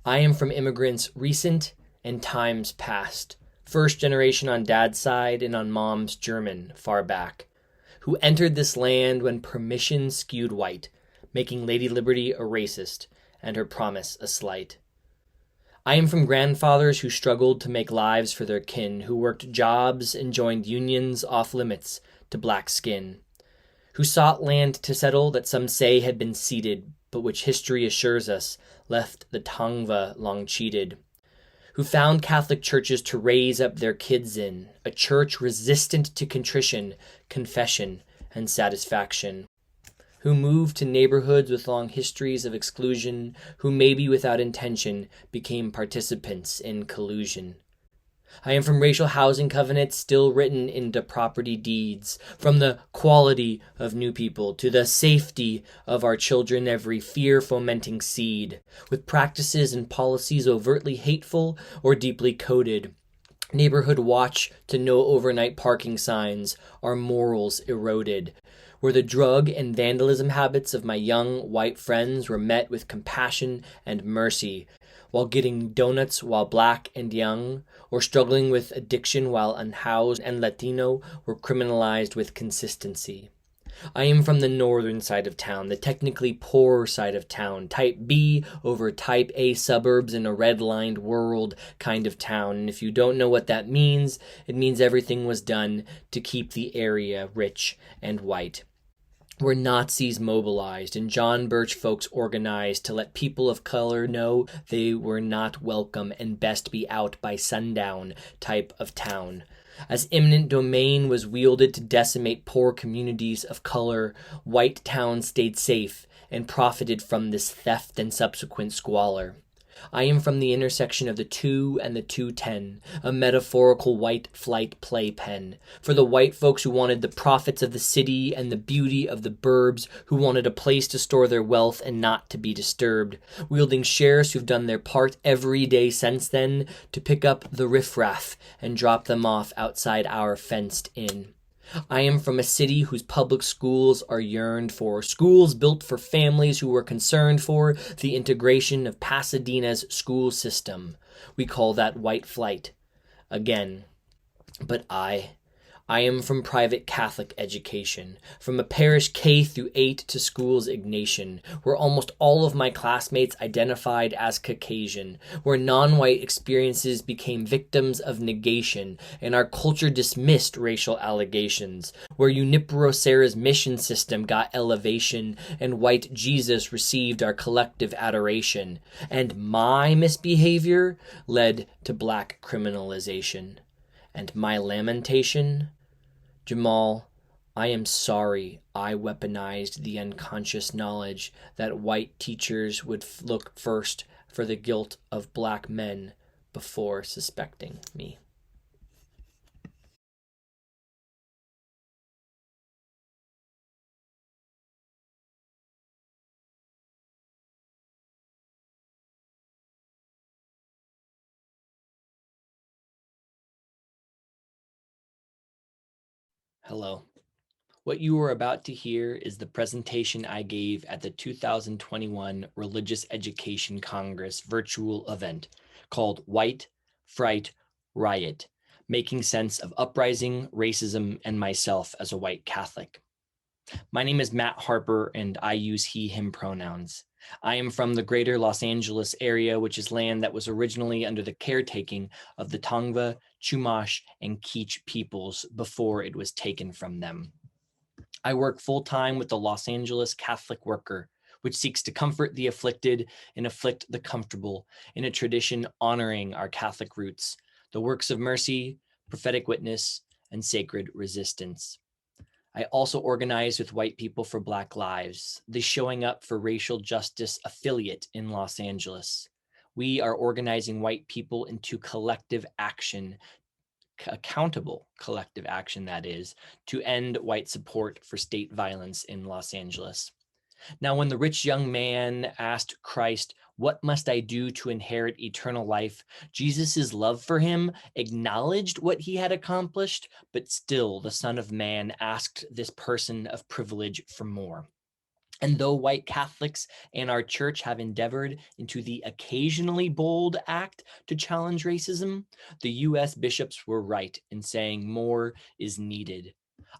I am from immigrants recent and times past, first generation on dad's side and on mom's German far back, who entered this land when permission skewed white, making Lady Liberty a racist and her promise a slight. I am from grandfathers who struggled to make lives for their kin, who worked jobs and joined unions off limits to black skin, who sought land to settle that some say had been ceded, but which history assures us left the Tongva long cheated, who found Catholic churches to raise up their kids in, a church resistant to contrition, confession, and satisfaction, who moved to neighborhoods with long histories of exclusion, who maybe without intention became participants in collusion. I am from racial housing covenants still written into property deeds, from the quality of new people to the safety of our children, every fear-fomenting seed, with practices and policies overtly hateful or deeply coded. Neighborhood watch to no overnight parking signs, our morals eroded, where the drug and vandalism habits of my young white friends were met with compassion and mercy, while getting donuts while black and young, or struggling with addiction while unhoused and Latino were criminalized with consistency. I am from the northern side of town, the technically poorer side of town, type B over type A suburbs in a red-lined world kind of town, and if you don't know what that means, it means everything was done to keep the area rich and white, where Nazis mobilized and John Birch folks organized to let people of color know they were not welcome and best be out by sundown type of town. As eminent domain was wielded to decimate poor communities of color, white towns stayed safe and profited from this theft and subsequent squalor. I am from the intersection of the 2 and the 210, a metaphorical white flight playpen, for the white folks who wanted the profits of the city and the beauty of the burbs, who wanted a place to store their wealth and not to be disturbed, wielding sheriffs who've done their part every day since then to pick up the riffraff and drop them off outside our fenced in. I am from a city whose public schools are yearned for, schools built for families who were concerned for the integration of Pasadena's school system. We call that white flight. Again. But I am from private Catholic education, from a parish K through 8 to school's Ignatian, where almost all of my classmates identified as Caucasian, where non-white experiences became victims of negation, and our culture dismissed racial allegations, where Junipero Serra's mission system got elevation, and white Jesus received our collective adoration, and my misbehavior led to black criminalization. And my lamentation? Jamal, I am sorry I weaponized the unconscious knowledge that white teachers would look first for the guilt of black men before suspecting me. Hello. What you are about to hear is the presentation I gave at the 2021 Religious Education Congress virtual event called White, Fright, Riot, Making Sense of Uprising, Racism, and Myself as a White Catholic. My name is Matt Harper, and I use he, him pronouns. I am from the greater Los Angeles area, which is land that was originally under the caretaking of the Tongva, Chumash, and Kizh peoples before it was taken from them. I work full-time with the Los Angeles Catholic Worker, which seeks to comfort the afflicted and afflict the comfortable in a tradition honoring our Catholic roots, the works of mercy, prophetic witness, and sacred resistance. I also organize with White People for Black Lives, the Showing Up for Racial Justice affiliate in Los Angeles. We are organizing white people into collective action, accountable collective action, that is, to end white support for state violence in Los Angeles. Now, when the rich young man asked Christ, "What must I do to inherit eternal life?" Jesus' love for him acknowledged what he had accomplished, but still the Son of Man asked this person of privilege for more. And though white Catholics and our church have endeavored into the occasionally bold act to challenge racism, the US bishops were right in saying more is needed.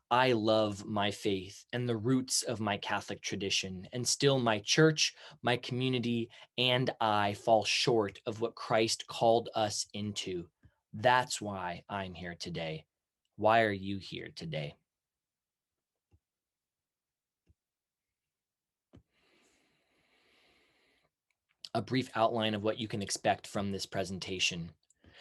I love my faith and the roots of my Catholic tradition, and still my church, my community, and I fall short of what Christ called us into. That's why I'm here today. Why are you here today? A brief outline of what you can expect from this presentation.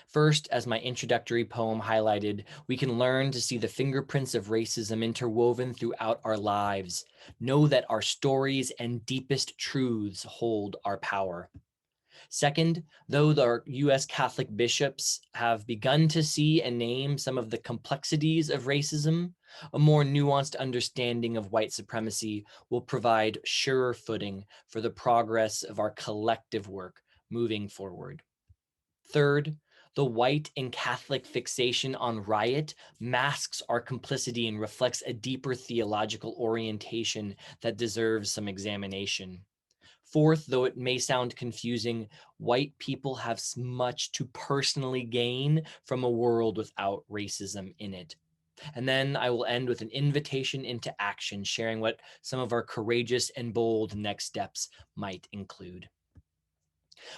First, as my introductory poem highlighted, we can learn to see the fingerprints of racism interwoven throughout our lives. Know that our stories and deepest truths hold our power. Second, though our US Catholic bishops have begun to see and name some of the complexities of racism, a more nuanced understanding of white supremacy will provide surer footing for the progress of our collective work moving forward. Third, the white and Catholic fixation on Riot masks our complicity and reflects a deeper theological orientation that deserves some examination. Fourth, though it may sound confusing, white people have much to personally gain from a world without racism in it. And then I will end with an invitation into action, sharing what some of our courageous and bold next steps might include.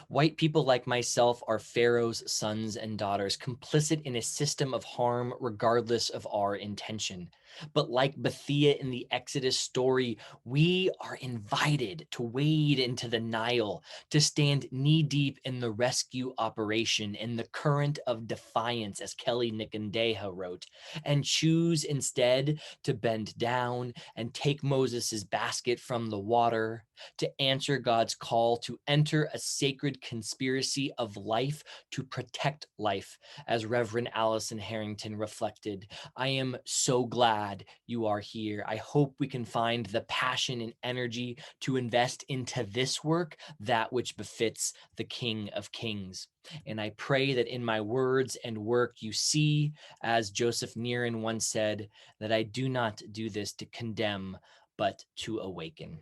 White people like myself are Pharaoh's sons and daughters, complicit in a system of harm regardless of our intention. But like Bethia in the Exodus story, we are invited to wade into the Nile, to stand knee deep in the rescue operation, in the current of defiance, as Kelly Nikondeha wrote, and choose instead to bend down and take Moses' basket from the water, to answer God's call to enter a sacred conspiracy of life to protect life, as Reverend Allison Harrington reflected. I am so glad you are here. I hope we can find the passion and energy to invest into this work, that which befits the King of Kings. And I pray that in my words and work you see, as Joseph Neeran once said, that I do not do this to condemn, but to awaken.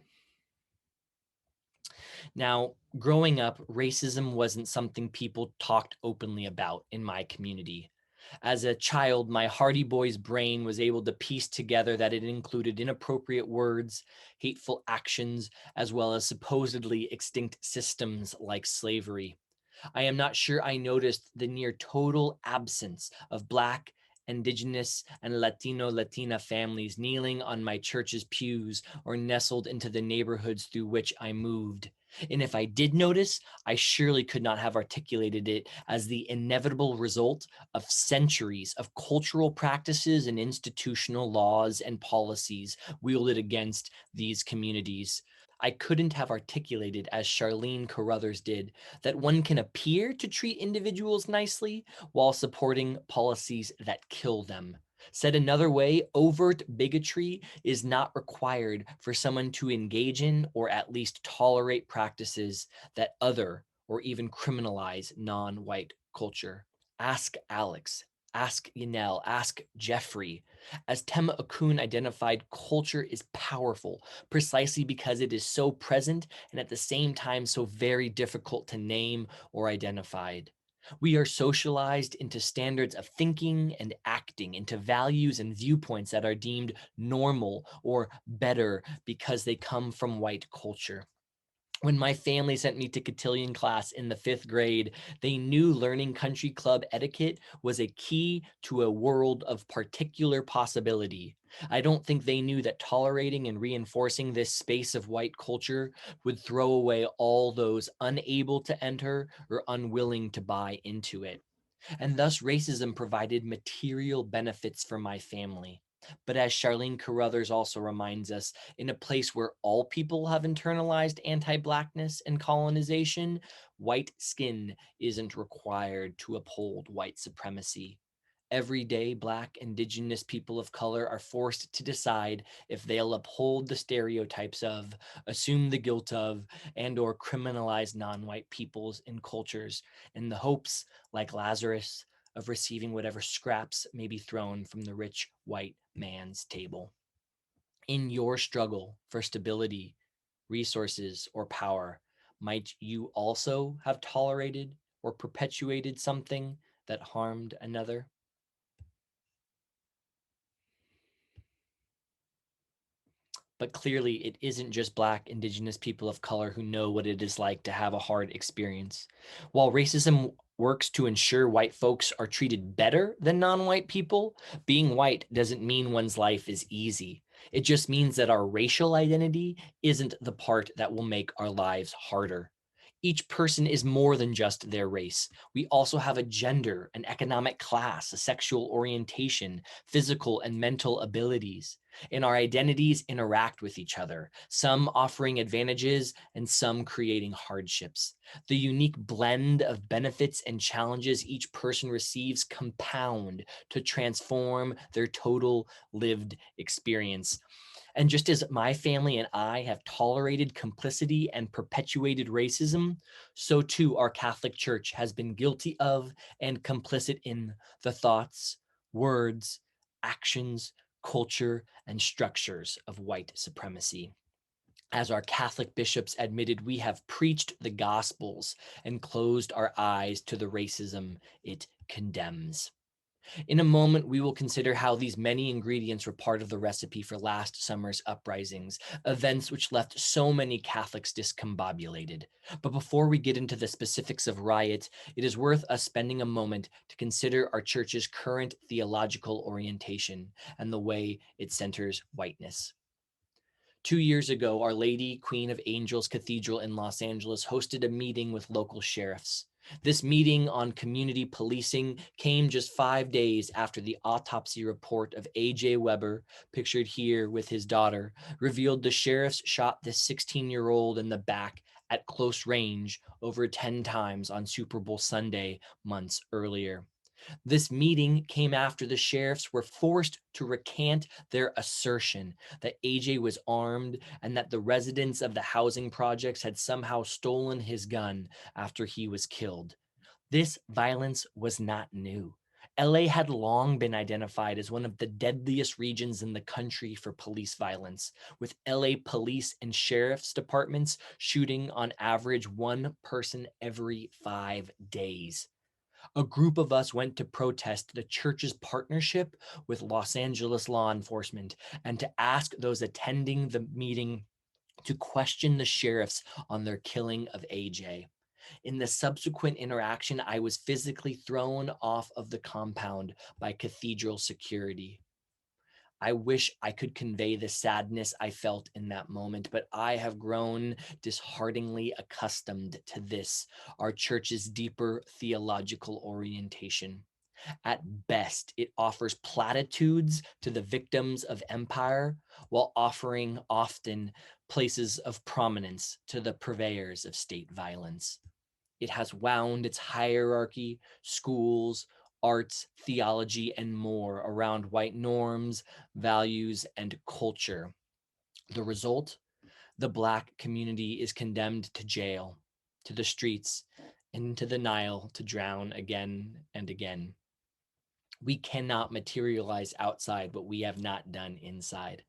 Now, growing up, racism wasn't something people talked openly about in my community. As a child, my Hardy Boy's brain was able to piece together that it included inappropriate words, hateful actions, as well as supposedly extinct systems like slavery. I am not sure I noticed the near total absence of Black, Indigenous, and Latina families kneeling on my church's pews or nestled into the neighborhoods through which I moved. And if I did notice, I surely could not have articulated it as the inevitable result of centuries of cultural practices and institutional laws and policies wielded against these communities. I couldn't have articulated, as Charlene Carruthers did, that one can appear to treat individuals nicely while supporting policies that kill them. Said another way, overt bigotry is not required for someone to engage in or at least tolerate practices that other or even criminalize non-white culture. Ask Alex, ask Yanel, ask Jeffrey. As Tema Okun identified, culture is powerful precisely because it is so present and at the same time so very difficult to name or identify. We are socialized into standards of thinking and acting, into values and viewpoints that are deemed normal or better because they come from white culture. When my family sent me to cotillion class in the 5th grade, they knew learning country club etiquette was a key to a world of particular possibility. I don't think they knew that tolerating and reinforcing this space of white culture would throw away all those unable to enter or unwilling to buy into it. And thus racism provided material benefits for my family. But as Charlene Carruthers also reminds us, in a place where all people have internalized anti-Blackness and colonization, white skin isn't required to uphold white supremacy. Every day, Black, Indigenous people of color are forced to decide if they'll uphold the stereotypes of, assume the guilt of, and or criminalize non-white peoples and cultures in the hopes, like Lazarus, of receiving whatever scraps may be thrown from the rich white man's table. In your struggle for stability resources, or power, might you also have tolerated or perpetuated something that harmed another? But clearly, it isn't just Black, Indigenous people of color who know what it is like to have a hard experience. While racism works to ensure white folks are treated better than non white people, being white doesn't mean one's life is easy. It just means that our racial identity isn't the part that will make our lives harder. Each person is more than just their race. We also have a gender, an economic class, a sexual orientation, physical and mental abilities, and our identities interact with each other, some offering advantages and some creating hardships. The unique blend of benefits and challenges each person receives compound to transform their total lived experience. And just as my family and I have tolerated complicity and perpetuated racism, so too our Catholic Church has been guilty of and complicit in the thoughts, words, actions, culture, and structures of white supremacy. As our Catholic bishops admitted, we have preached the Gospels and closed our eyes to the racism it condemns. In a moment, we will consider how these many ingredients were part of the recipe for last summer's uprisings, events which left so many Catholics discombobulated. But before we get into the specifics of Riot, it is worth us spending a moment to consider our church's current theological orientation and the way it centers whiteness. 2 years ago, Our Lady, Queen of Angels Cathedral in Los Angeles hosted a meeting with local sheriffs. This meeting on community policing came just 5 days after the autopsy report of A.J. Weber, pictured here with his daughter, revealed the sheriffs shot this 16-year-old in the back at close range over 10 times on Super Bowl Sunday months earlier. This meeting came after the sheriffs were forced to recant their assertion that AJ was armed and that the residents of the housing projects had somehow stolen his gun after he was killed. This violence was not new. LA had long been identified as one of the deadliest regions in the country for police violence, with LA police and sheriff's departments shooting on average one person every 5 days. A group of us went to protest the church's partnership with Los Angeles law enforcement and to ask those attending the meeting to question the sheriffs on their killing of AJ. In the subsequent interaction, I was physically thrown off of the compound by cathedral security. I wish I could convey the sadness I felt in that moment, but I have grown dishearteningly accustomed to this, our church's deeper theological orientation. At best, it offers platitudes to the victims of empire while offering often places of prominence to the purveyors of state violence. It has wound its hierarchy, schools, arts, theology, and more around white norms, values, and culture. The result? The Black community is condemned to jail, to the streets, into the Nile to drown again and again. We cannot materialize outside what we have not done inside.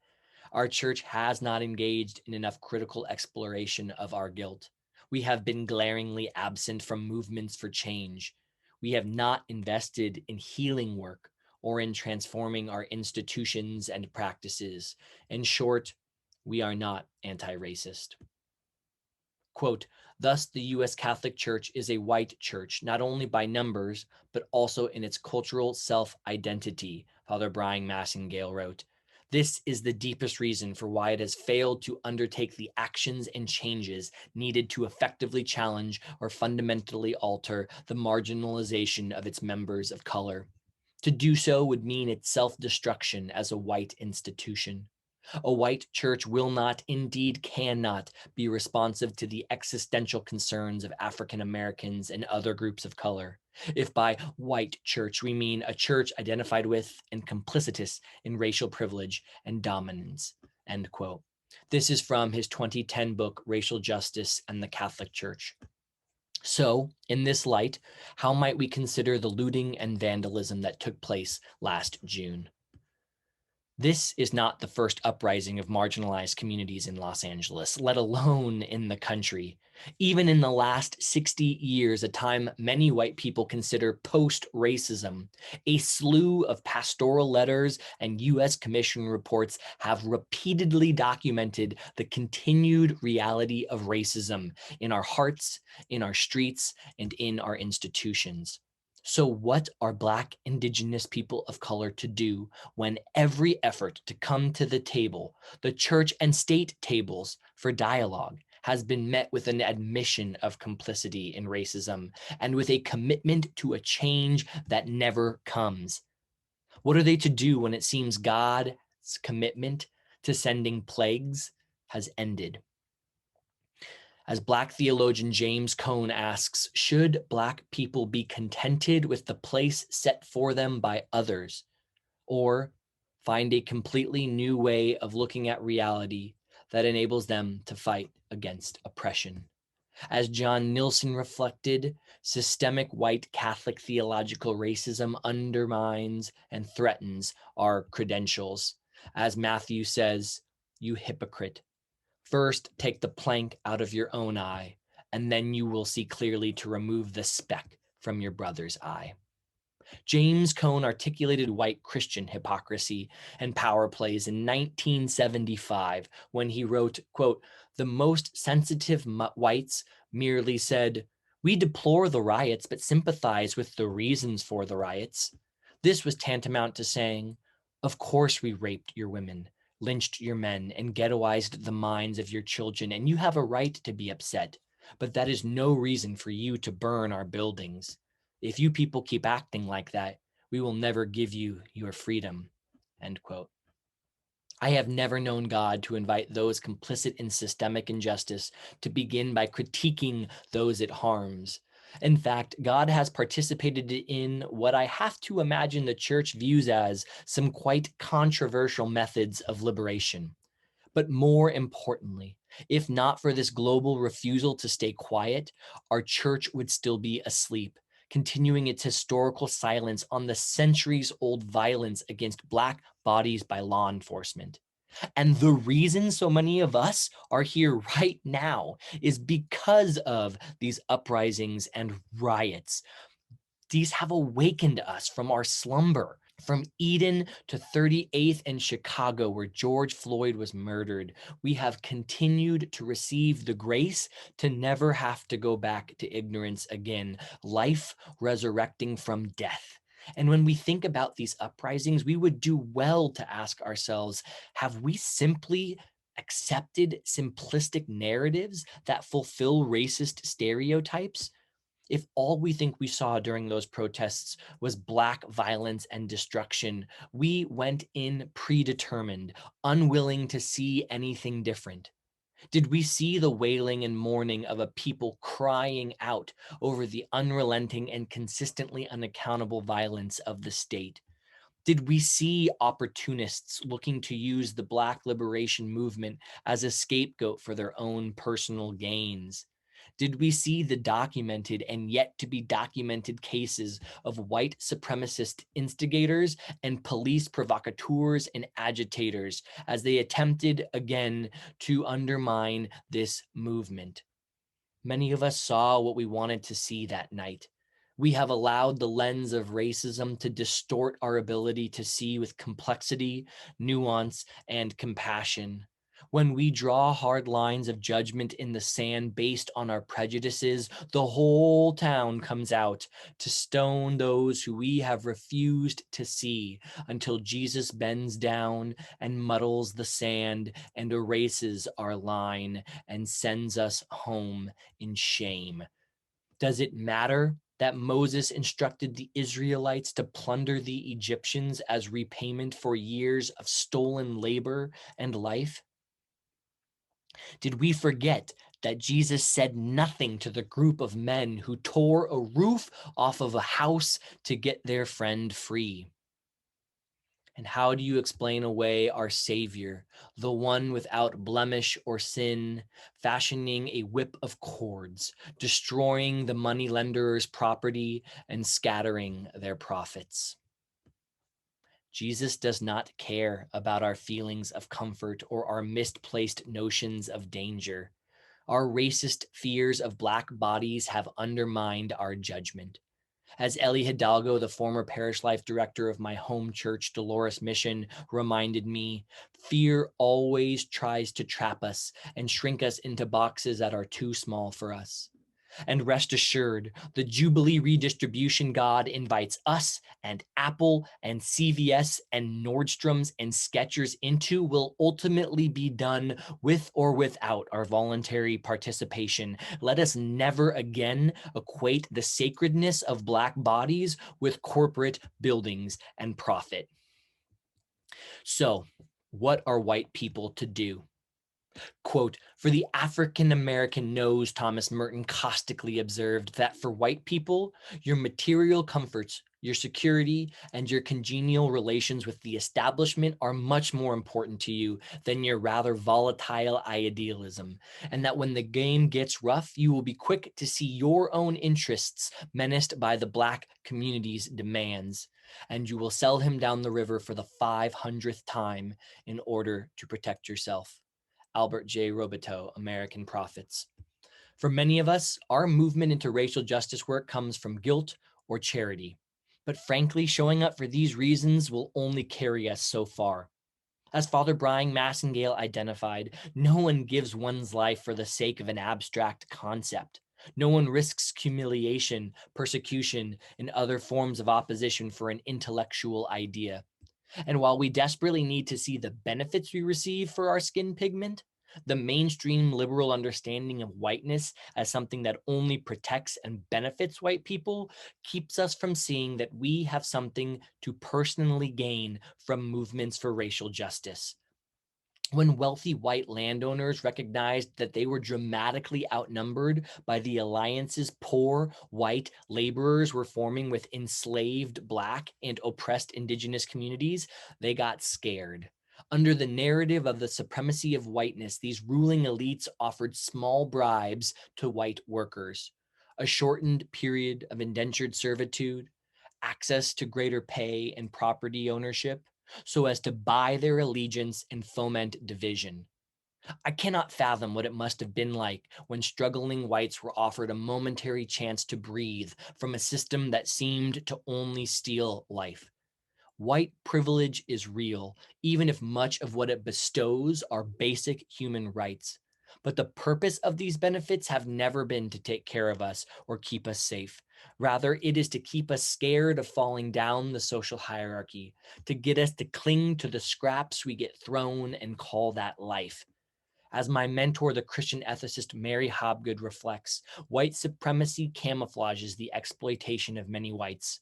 Our church has not engaged in enough critical exploration of our guilt. We have been glaringly absent from movements for change. We have not invested in healing work or in transforming our institutions and practices. In short, we are not anti racist. Quote, thus, the U.S. Catholic Church is a white church, not only by numbers, but also in its cultural self identity, Father Brian Massingale wrote. This is the deepest reason for why it has failed to undertake the actions and changes needed to effectively challenge or fundamentally alter the marginalization of its members of color. To do so would mean its self destruction as a white institution. A white church will not, indeed cannot, be responsive to the existential concerns of African Americans and other groups of color. If by white church we mean a church identified with and complicitous in racial privilege and dominance. End quote. This is from his 2010 book, Racial Justice and the Catholic Church. So, in this light, how might we consider the looting and vandalism that took place last June? This is not the first uprising of marginalized communities in Los Angeles, let alone in the country. Even in the last 60 years, a time many white people consider post-racism, a slew of pastoral letters and U.S. Commission reports have repeatedly documented the continued reality of racism in our hearts, in our streets, and in our institutions. So what are Black, Indigenous people of color to do when every effort to come to the table, the church and state tables for dialogue, has been met with an admission of complicity in racism and with a commitment to a change that never comes? What are they to do when it seems God's commitment to sending plagues has ended? As Black theologian James Cone asks, should Black people be contented with the place set for them by others, or find a completely new way of looking at reality that enables them to fight against oppression? As John Nilsen reflected, systemic white Catholic theological racism undermines and threatens our credentials. As Matthew says, "You hypocrite, first take the plank out of your own eye, and then you will see clearly to remove the speck from your brother's eye." James Cone articulated white Christian hypocrisy and power plays in 1975 when he wrote, quote, "The most sensitive whites merely said, 'We deplore the riots, but sympathize with the reasons for the riots.' This was tantamount to saying, 'Of course we raped your women, lynched your men, and ghettoized the minds of your children, and you have a right to be upset. But that is no reason for you to burn our buildings. If you people keep acting like that, we will never give you your freedom." End quote. I have never known God to invite those complicit in systemic injustice to begin by critiquing those it harms. In fact, God has participated in what I have to imagine the church views as some quite controversial methods of liberation. But more importantly, if not for this global refusal to stay quiet, our church would still be asleep, continuing its historical silence on the centuries-old violence against Black bodies by law enforcement. And the reason so many of us are here right now is because of these uprisings and riots. These have awakened us from our slumber. From Eden to 38th and Chicago, where George Floyd was murdered, we have continued to receive the grace to never have to go back to ignorance again, life resurrecting from death. And when we think about these uprisings, we would do well to ask ourselves, have we simply accepted simplistic narratives that fulfill racist stereotypes? If all we think we saw during those protests was Black violence and destruction, we went in predetermined, unwilling to see anything different. Did we see the wailing and mourning of a people crying out over the unrelenting and consistently unaccountable violence of the state? Did we see opportunists looking to use the Black liberation movement as a scapegoat for their own personal gains? Did we see the documented and yet to be documented cases of white supremacist instigators and police provocateurs and agitators as they attempted again to undermine this movement? Many of us saw what we wanted to see that night. We have allowed the lens of racism to distort our ability to see with complexity, nuance, and compassion. When we draw hard lines of judgment in the sand based on our prejudices, the whole town comes out to stone those who we have refused to see until Jesus bends down and muddles the sand and erases our line and sends us home in shame. Does it matter that Moses instructed the Israelites to plunder the Egyptians as repayment for years of stolen labor and life? Did we forget that Jesus said nothing to the group of men who tore a roof off of a house to get their friend free? And how do you explain away our Savior, the one without blemish or sin, fashioning a whip of cords, destroying the moneylender's property and scattering their profits? Jesus does not care about our feelings of comfort or our misplaced notions of danger. Our racist fears of Black bodies have undermined our judgment. As Ellie Hidalgo, the former parish life director of my home church, Dolores Mission, reminded me, fear always tries to trap us and shrink us into boxes that are too small for us. And rest assured, the Jubilee redistribution God invites us and Apple and CVS and Nordstrom's and Skechers into will ultimately be done with or without our voluntary participation. Let us never again equate the sacredness of Black bodies with corporate buildings and profit. So, what are white people to do? Quote, for the African American knows, Thomas Merton caustically observed, that for white people, your material comforts, your security, and your congenial relations with the establishment are much more important to you than your rather volatile idealism, and that when the game gets rough, you will be quick to see your own interests menaced by the Black community's demands, and you will sell him down the river for the 500th time in order to protect yourself. Albert J. Roboteau, American Prophets. For many of us, our movement into racial justice work comes from guilt or charity. But frankly, showing up for these reasons will only carry us so far. As Father Brian Massengale identified, no one gives one's life for the sake of an abstract concept. No one risks humiliation, persecution, and other forms of opposition for an intellectual idea. And while we desperately need to see the benefits we receive for our skin pigment, the mainstream liberal understanding of whiteness as something that only protects and benefits white people keeps us from seeing that we have something to personally gain from movements for racial justice. When wealthy white landowners recognized that they were dramatically outnumbered by the alliances poor white laborers were forming with enslaved Black and oppressed indigenous communities, they got scared. Under the narrative of the supremacy of whiteness, these ruling elites offered small bribes to white workers, a shortened period of indentured servitude, access to greater pay and property ownership, so as to buy their allegiance and foment division. I cannot fathom what it must have been like when struggling whites were offered a momentary chance to breathe from a system that seemed to only steal life. White privilege is real, even if much of what it bestows are basic human rights. But the purpose of these benefits have never been to take care of us or keep us safe. Rather, it is to keep us scared of falling down the social hierarchy, to get us to cling to the scraps we get thrown and call that life. As my mentor, the Christian ethicist Mary Hobgood, reflects, white supremacy camouflages the exploitation of many whites.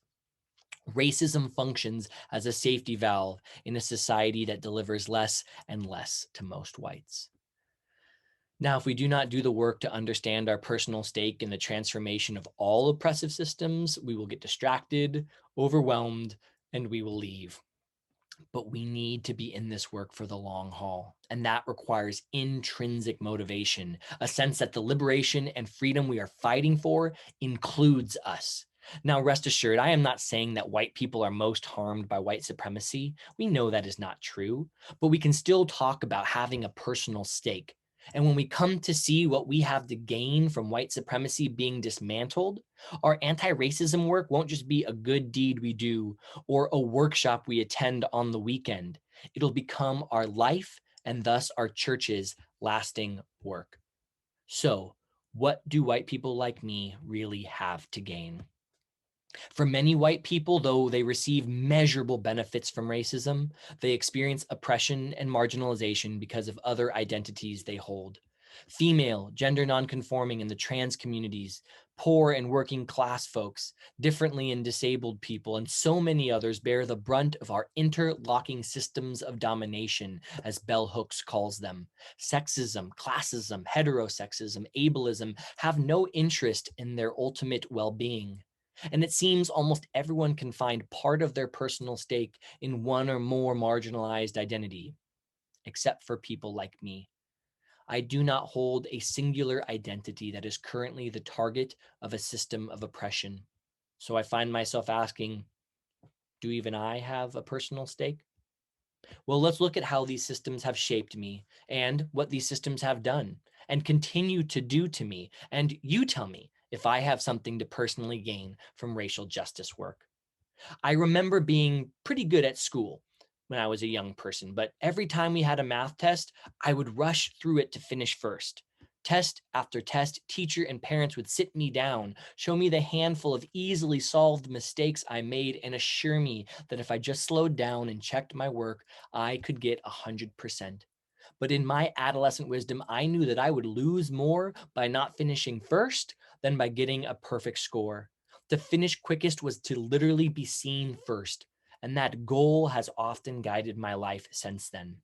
Racism functions as a safety valve in a society that delivers less and less to most whites. Now, if we do not do the work to understand our personal stake in the transformation of all oppressive systems, we will get distracted, overwhelmed, and we will leave. But we need to be in this work for the long haul. And that requires intrinsic motivation, a sense that the liberation and freedom we are fighting for includes us. Now, rest assured, I am not saying that white people are most harmed by white supremacy. We know that is not true, but we can still talk about having a personal stake. And when we come to see what we have to gain from white supremacy being dismantled, our anti-racism work won't just be a good deed we do or a workshop we attend on the weekend. It'll become our life and thus our church's lasting work. So, what do white people like me really have to gain? For many white people, though they receive measurable benefits from racism, they experience oppression and marginalization because of other identities they hold. Female, gender nonconforming, and the trans communities, poor and working class folks, differently and disabled people, and so many others bear the brunt of our interlocking systems of domination, as Bell Hooks calls them. Sexism, classism, heterosexism, ableism have no interest in their ultimate well-being. And it seems almost everyone can find part of their personal stake in one or more marginalized identity, except for people like me. I do not hold a singular identity that is currently the target of a system of oppression. So I find myself asking, Do even I have a personal stake? Well, let's look at how these systems have shaped me and what these systems have done and continue to do to me. And you tell me if I have something to personally gain from racial justice work. I remember being pretty good at school when I was a young person, but every time we had a math test, I would rush through it to finish first. Test after test, teacher and parents would sit me down, show me the handful of easily solved mistakes I made, and assure me that if I just slowed down and checked my work, I could get 100%. But in my adolescent wisdom, I knew that I would lose more by not finishing first than by getting a perfect score. To finish quickest was to literally be seen first. And that goal has often guided my life since then.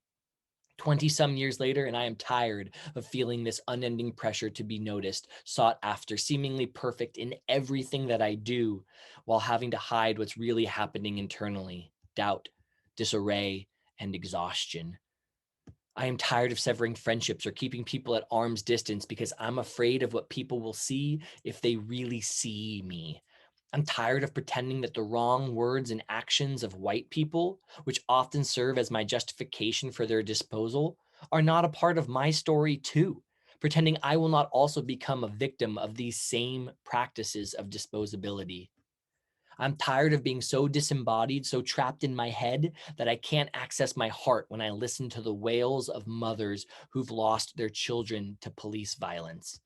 20 some years later, and I am tired of feeling this unending pressure to be noticed, sought after, seemingly perfect in everything that I do, while having to hide what's really happening internally: doubt, disarray, and exhaustion. I am tired of severing friendships or keeping people at arm's distance because I'm afraid of what people will see if they really see me. I'm tired of pretending that the wrong words and actions of white people, which often serve as my justification for their disposal, are not a part of my story too. Pretending I will not also become a victim of these same practices of disposability. I'm tired of being so disembodied, so trapped in my head that I can't access my heart when I listen to the wails of mothers who've lost their children to police violence.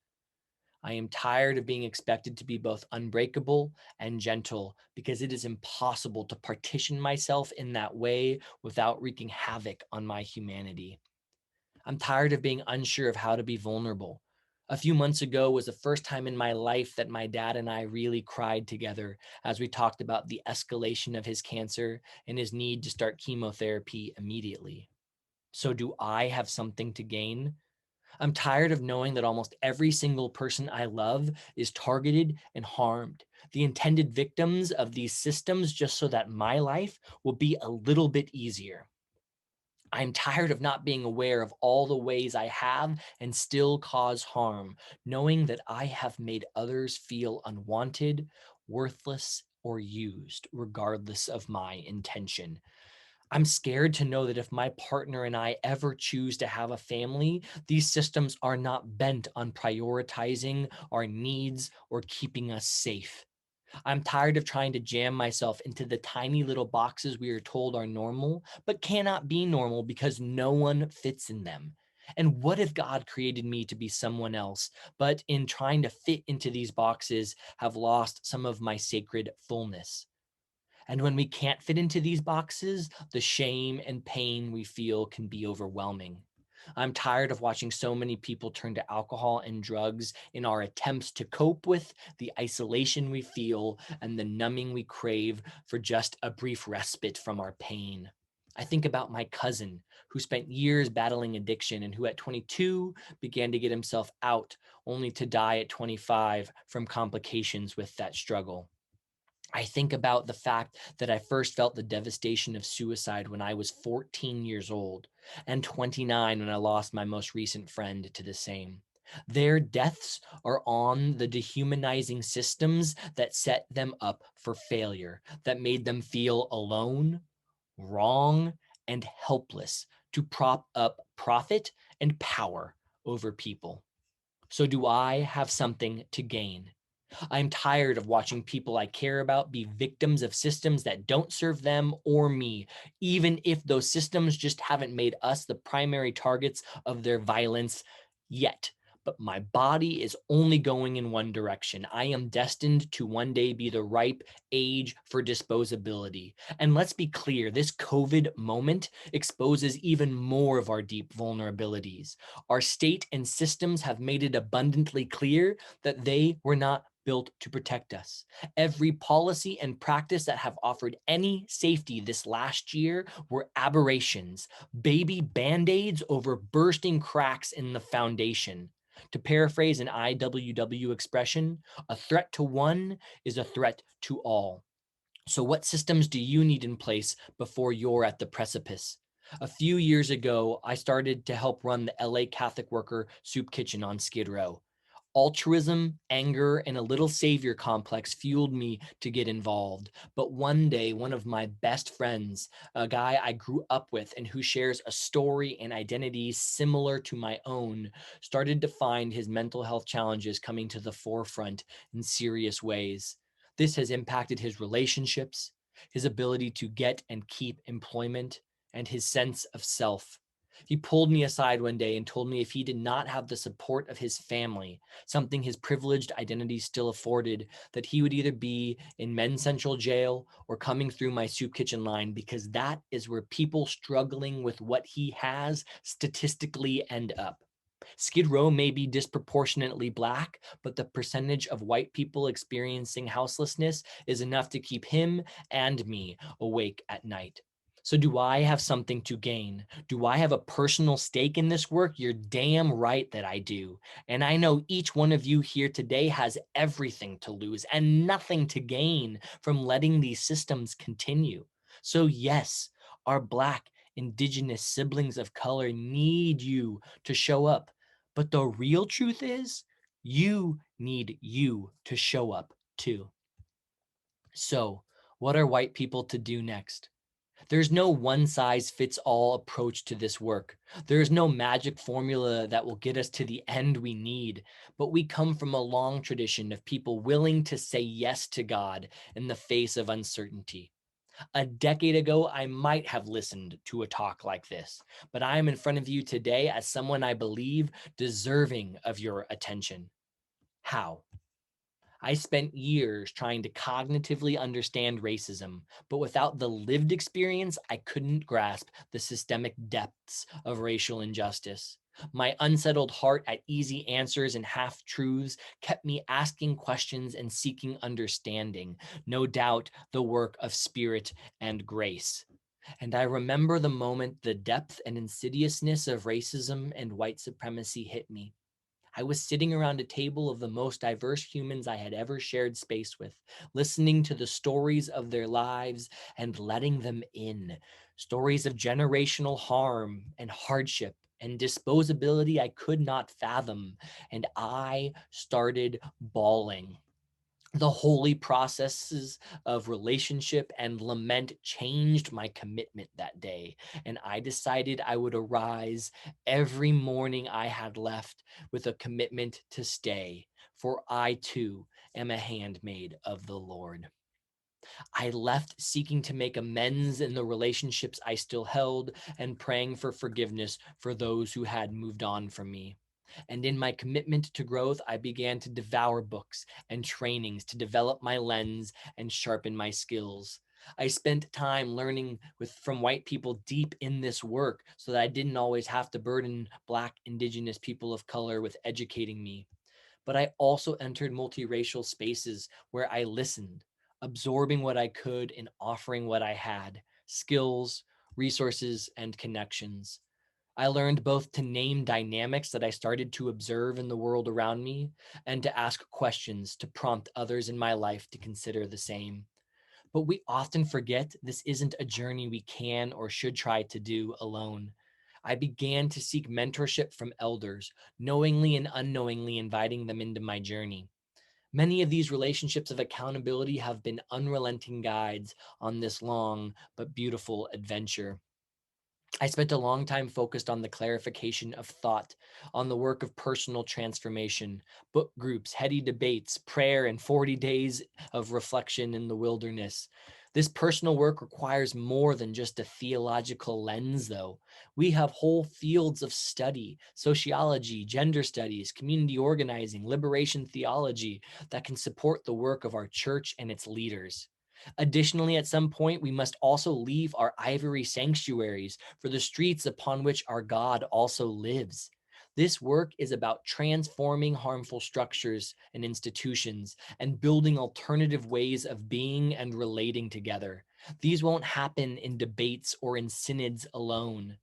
I am tired of being expected to be both unbreakable and gentle because it is impossible to partition myself in that way without wreaking havoc on my humanity. I'm tired of being unsure of how to be vulnerable. A few months ago was the first time in my life that my dad and I really cried together as we talked about the escalation of his cancer and his need to start chemotherapy immediately. So, do I have something to gain? I'm tired of knowing that almost every single person I love is targeted and harmed, the intended victims of these systems, just so that my life will be a little bit easier. I'm tired of not being aware of all the ways I have and still cause harm, knowing that I have made others feel unwanted, worthless, or used, regardless of my intention. I'm scared to know that if my partner and I ever choose to have a family, these systems are not bent on prioritizing our needs or keeping us safe. I'm tired of trying to jam myself into the tiny little boxes we are told are normal, but cannot be normal because no one fits in them. And what if God created me to be someone else, but in trying to fit into these boxes, have lost some of my sacred fullness? And when we can't fit into these boxes, the shame and pain we feel can be overwhelming. I'm tired of watching so many people turn to alcohol and drugs in our attempts to cope with the isolation we feel and the numbing we crave for just a brief respite from our pain. I think about my cousin who spent years battling addiction and who at 22 began to get himself out, only to die at 25 from complications with that struggle. I think about the fact that I first felt the devastation of suicide when I was 14 years old and 29 when I lost my most recent friend to the same. Their deaths are on the dehumanizing systems that set them up for failure, that made them feel alone, wrong, and helpless to prop up profit and power over people. So, do I have something to gain? I'm tired of watching people I care about be victims of systems that don't serve them or me, even if those systems just haven't made us the primary targets of their violence yet. But my body is only going in one direction. I am destined to one day be the ripe age for disposability. And let's be clear, this COVID moment exposes even more of our deep vulnerabilities. Our state and systems have made it abundantly clear that they were not built to protect us. Every policy and practice that have offered any safety this last year were aberrations, baby band-aids over bursting cracks in the foundation. To paraphrase an IWW expression, a threat to one is a threat to all. So what systems do you need in place before you're at the precipice? A few years ago, I started to help run the LA Catholic Worker Soup Kitchen on Skid Row. Altruism, anger, and a little savior complex fueled me to get involved. But one day, one of my best friends, a guy I grew up with and who shares a story and identity similar to my own, started to find his mental health challenges coming to the forefront in serious ways. This has impacted his relationships, his ability to get and keep employment, and his sense of self. He pulled me aside one day and told me if he did not have the support of his family, something his privileged identity still afforded, that he would either be in men's central jail or coming through my soup kitchen line, because that is where people struggling with what he has statistically end up. Skid Row may be disproportionately black, but the percentage of white people experiencing houselessness is enough to keep him and me awake at night. So, do I have something to gain? Do I have a personal stake in this work? You're damn right that I do. And I know each one of you here today has everything to lose and nothing to gain from letting these systems continue. So, yes, our Black, Indigenous siblings of color need you to show up. But the real truth is, you need you to show up too. So, what are white people to do next? There's no one size fits all approach to this work. There is no magic formula that will get us to the end we need, but we come from a long tradition of people willing to say yes to God in the face of uncertainty. A decade ago, I might have listened to a talk like this, but I am in front of you today as someone I believe deserving of your attention. How? I spent years trying to cognitively understand racism, but without the lived experience, I couldn't grasp the systemic depths of racial injustice. My unsettled heart at easy answers and half truths kept me asking questions and seeking understanding, no doubt the work of spirit and grace. And I remember the moment the depth and insidiousness of racism and white supremacy hit me. I was sitting around a table of the most diverse humans I had ever shared space with, listening to the stories of their lives and letting them in. Stories of generational harm and hardship and disposability I could not fathom. And I started bawling. The holy processes of relationship and lament changed my commitment that day, and I decided I would arise every morning I had left with a commitment to stay, for I too am a handmaid of the Lord. I left seeking to make amends in the relationships I still held and praying for forgiveness for those who had moved on from me. And in my commitment to growth, I began to devour books and trainings to develop my lens and sharpen my skills. I spent time learning from white people deep in this work so that I didn't always have to burden Black, Indigenous people of color with educating me. But I also entered multiracial spaces where I listened, absorbing what I could and offering what I had: skills, resources, and connections. I learned both to name dynamics that I started to observe in the world around me and to ask questions to prompt others in my life to consider the same. But we often forget this isn't a journey we can or should try to do alone. I began to seek mentorship from elders, knowingly and unknowingly inviting them into my journey. Many of these relationships of accountability have been unrelenting guides on this long but beautiful adventure. I spent a long time focused on the clarification of thought, on the work of personal transformation, book groups, heady debates, prayer, and 40 days of reflection in the wilderness. This personal work requires more than just a theological lens, though. We have whole fields of study: sociology, gender studies, community organizing, liberation theology, that can support the work of our church and its leaders. Additionally, at some point, we must also leave our ivory sanctuaries for the streets upon which our God also lives. This work is about transforming harmful structures and institutions and building alternative ways of being and relating together. These won't happen in debates or in synods alone.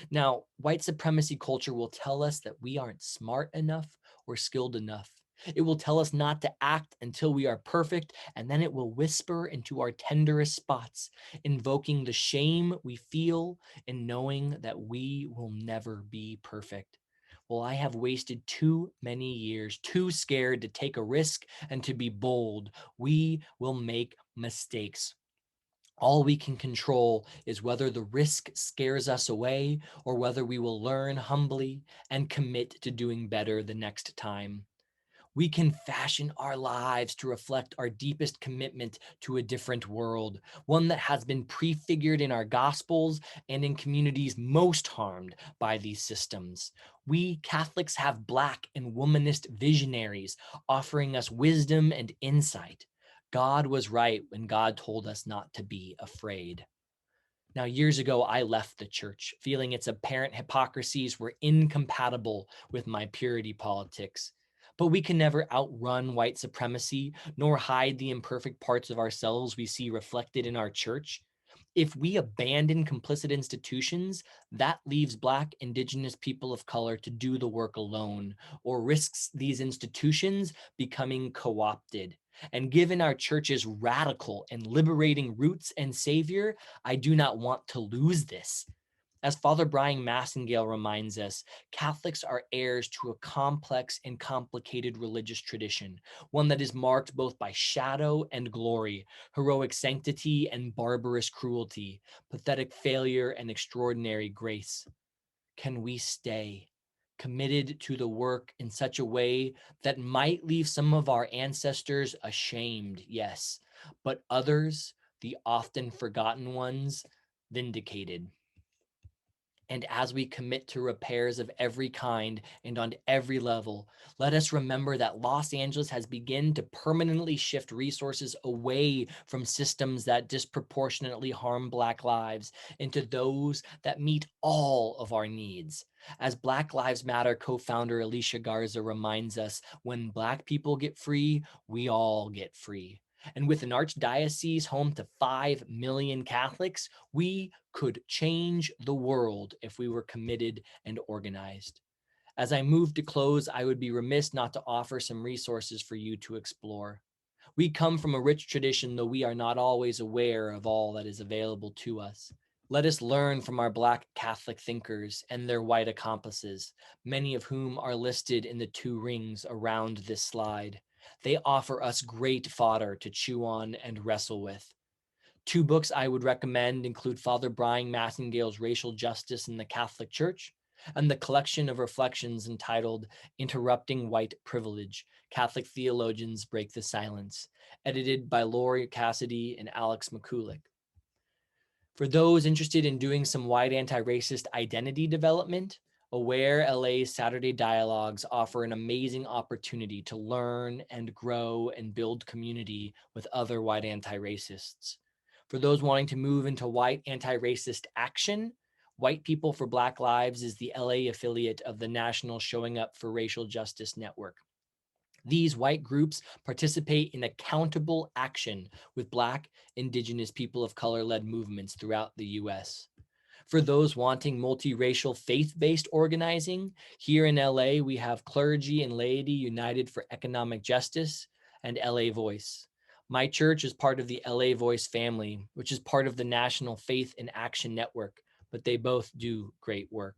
Now, white supremacy culture will tell us that we aren't smart enough or skilled enough. It will tell us not to act until we are perfect, and then it will whisper into our tenderest spots, invoking the shame we feel in knowing that we will never be perfect. Well, I have wasted too many years, too scared to take a risk and to be bold. We will make mistakes. All we can control is whether the risk scares us away or whether we will learn humbly and commit to doing better the next time. We can fashion our lives to reflect our deepest commitment to a different world, one that has been prefigured in our gospels and in communities most harmed by these systems. We Catholics have Black and womanist visionaries offering us wisdom and insight. God was right when God told us not to be afraid. Now, years ago, I left the church, feeling its apparent hypocrisies were incompatible with my purity politics. But we can never outrun white supremacy, nor hide the imperfect parts of ourselves we see reflected in our church. If we abandon complicit institutions, that leaves Black, Indigenous people of color to do the work alone, or risks these institutions becoming co opted. And given our church's radical and liberating roots and savior, I do not want to lose this. As Father Brian Massengale reminds us, Catholics are heirs to a complex and complicated religious tradition, one that is marked both by shadow and glory, heroic sanctity and barbarous cruelty, pathetic failure and extraordinary grace. Can we stay committed to the work in such a way that might leave some of our ancestors ashamed, yes, but others, the often forgotten ones, vindicated? And as we commit to repairs of every kind and on every level, let us remember that Los Angeles has begun to permanently shift resources away from systems that disproportionately harm Black lives into those that meet all of our needs. As Black Lives Matter co-founder Alicia Garza reminds us, when Black people get free, we all get free. And with an archdiocese home to 5 million Catholics, we could change the world if we were committed and organized. As I move to close, I would be remiss not to offer some resources for you to explore. We come from a rich tradition, though we are not always aware of all that is available to us. Let us learn from our Black Catholic thinkers and their white accomplices, many of whom are listed in the 2 rings around this slide. They offer us great fodder to chew on and wrestle with. 2 books I would recommend include Father Brian Massengale's Racial Justice in the Catholic Church and the collection of reflections entitled Interrupting White Privilege, Catholic Theologians Break the Silence, edited by Lori Cassidy and Alex McCulloch. For those interested in doing some white anti-racist identity development, Aware LA's Saturday Dialogues offer an amazing opportunity to learn and grow and build community with other white anti-racists. For those wanting to move into white anti-racist action, White People for Black Lives is the LA affiliate of the National Showing Up for Racial Justice Network. These white groups participate in accountable action with Black, Indigenous, people of color-led movements throughout the US. For those wanting multiracial faith-based organizing, here in LA, we have Clergy and Laity United for Economic Justice and LA Voice. My church is part of the LA Voice family, which is part of the National Faith in Action Network, but they both do great work.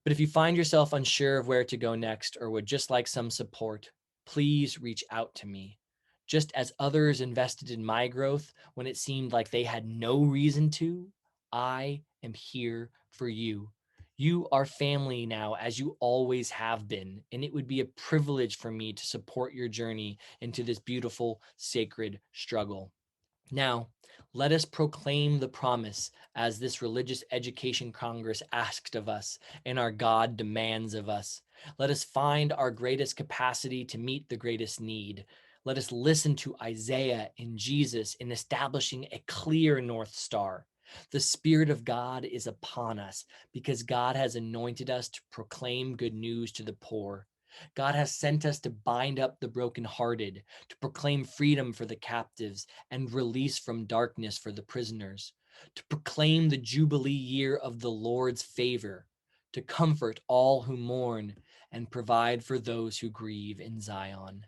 But if you find yourself unsure of where to go next or would just like some support, please reach out to me. Just as others invested in my growth when it seemed like they had no reason to, I am here for you. You are family now, as you always have been, and it would be a privilege for me to support your journey into this beautiful, sacred struggle. Now, let us proclaim the promise as this Religious Education Congress asked of us and our God demands of us. Let us find our greatest capacity to meet the greatest need. Let us listen to Isaiah and Jesus in establishing a clear North Star. The Spirit of God is upon us because God has anointed us to proclaim good news to the poor. God has sent us to bind up the brokenhearted, to proclaim freedom for the captives and release from darkness for the prisoners, to proclaim the Jubilee year of the Lord's favor, to comfort all who mourn and provide for those who grieve in Zion,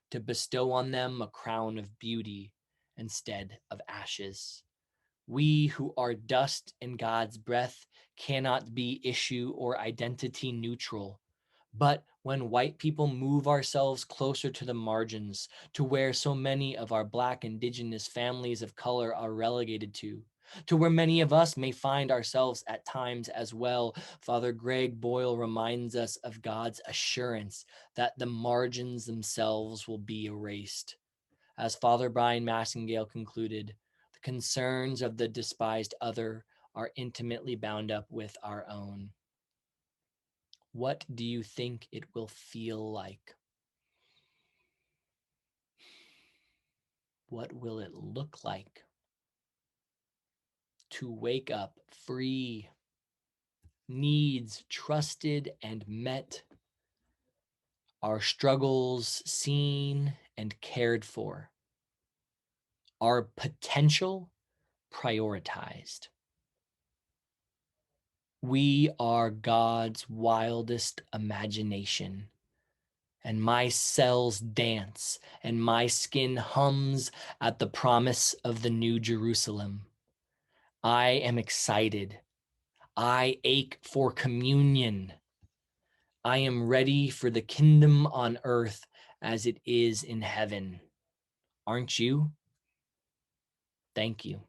to bestow on them a crown of beauty instead of ashes. We who are dust in God's breath cannot be issue or identity neutral. But when white people move ourselves closer to the margins, to where so many of our Black, Indigenous families of color are relegated to where many of us may find ourselves at times as well, Father Greg Boyle reminds us of God's assurance that the margins themselves will be erased. As Father Brian Massingale concluded, the concerns of the despised other are intimately bound up with our own. What do you think it will feel like? What will it look like to wake up free, needs trusted and met, our struggles seen and cared for, our potential prioritized? We are God's wildest imagination, and my cells dance and my skin hums at the promise of the New Jerusalem. I am excited. I ache for communion. I am ready for the kingdom on earth as it is in heaven. Aren't you? Thank you.